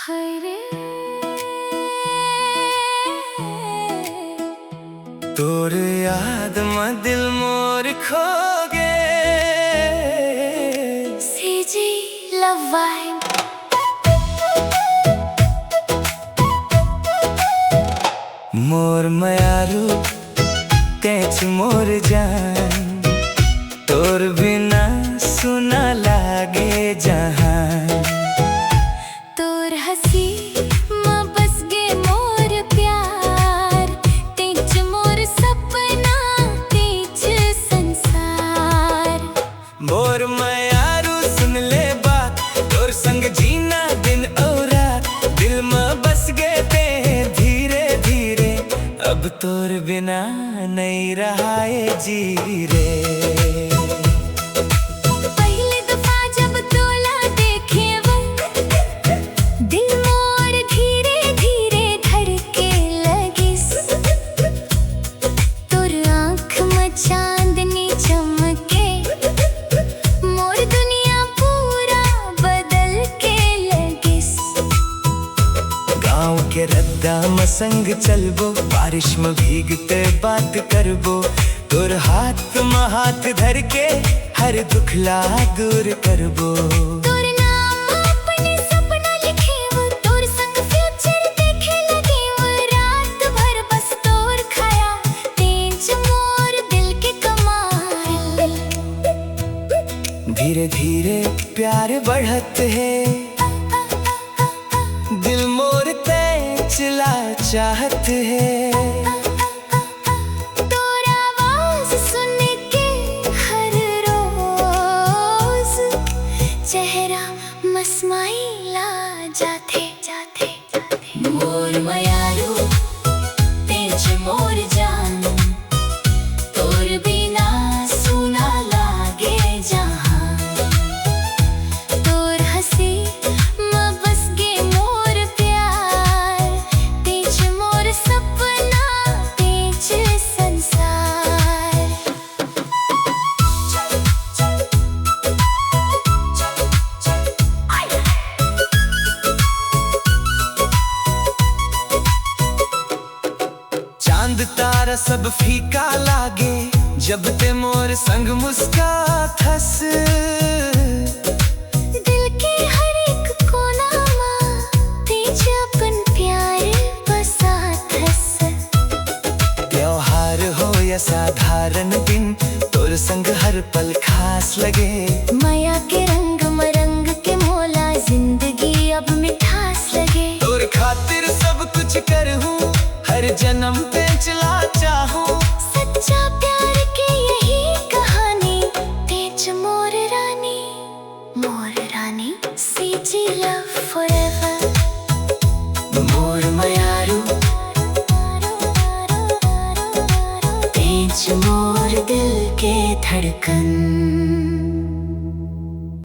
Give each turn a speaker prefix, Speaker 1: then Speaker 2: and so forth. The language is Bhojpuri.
Speaker 1: हरे
Speaker 2: तोर याद में दिल मोर खो गे
Speaker 1: सीजी लव वाइब
Speaker 2: मोर मयारू तेच मोर जान तोर बिना सुना लागे जहान
Speaker 1: तोर हसी माँ बस गे मोर प्यार तेज मोर सपना तेज संसार
Speaker 2: मोर मयारू सुन ले बात तोर संग जीना दिन और रात दिल में बस गे ते धीरे धीरे अब तोर बिना नहीं रहा ये जी रे
Speaker 1: पहले दफा जब तोला देखे वो दिल मोर धीरे धीरे धड़के लगिस तोर आँख में चांदनी चमके मोर दुनिया पूरा बदल के लगिस
Speaker 2: गाँव के रद्दा में संग चलबो बारिश में भीगते बात करबो तोर हाथ में हाथ धर के हर दुखला दूर करबो
Speaker 1: तोर नाम अपने सपना लिखे वो तोर संग फ्यूचर देखे लगे वो रात भर बस तोर खाया तेज मोर दिल के कमाल
Speaker 2: धीरे धीरे प्यार बढ़त है दिल मोर ते चला चाहत है
Speaker 1: तोर आवाज सुन के हर रोज चेहरा मस्माइला जाते जाते मोर मयारू तेज मोर जान तोर बिना सुना लागे जहान तोर हंसी में बस गे मोर प्यार तेज मोर सपना तेज संसार
Speaker 2: चांद तारा सब फीका लागे जब ते मोर संग मुस्कात हंस
Speaker 1: दिल के हर एक कोना में तेज अपन प्यार बसात हस
Speaker 2: त्योहार हो या साधारण दिन तोर संग हर पल खास लगे
Speaker 1: माया के रंग मरंग के मोला जिंदगी अब मिठास लगे
Speaker 2: तोर खातिर सब कुछ करूं हर जन्म पे चला चाहूं
Speaker 1: सच्चा प्यार की यही कहानी तेज मोर रानी सीजी लव फॉरएवर
Speaker 2: मोर मयारू
Speaker 1: तेज मोर दिल के धड़कन।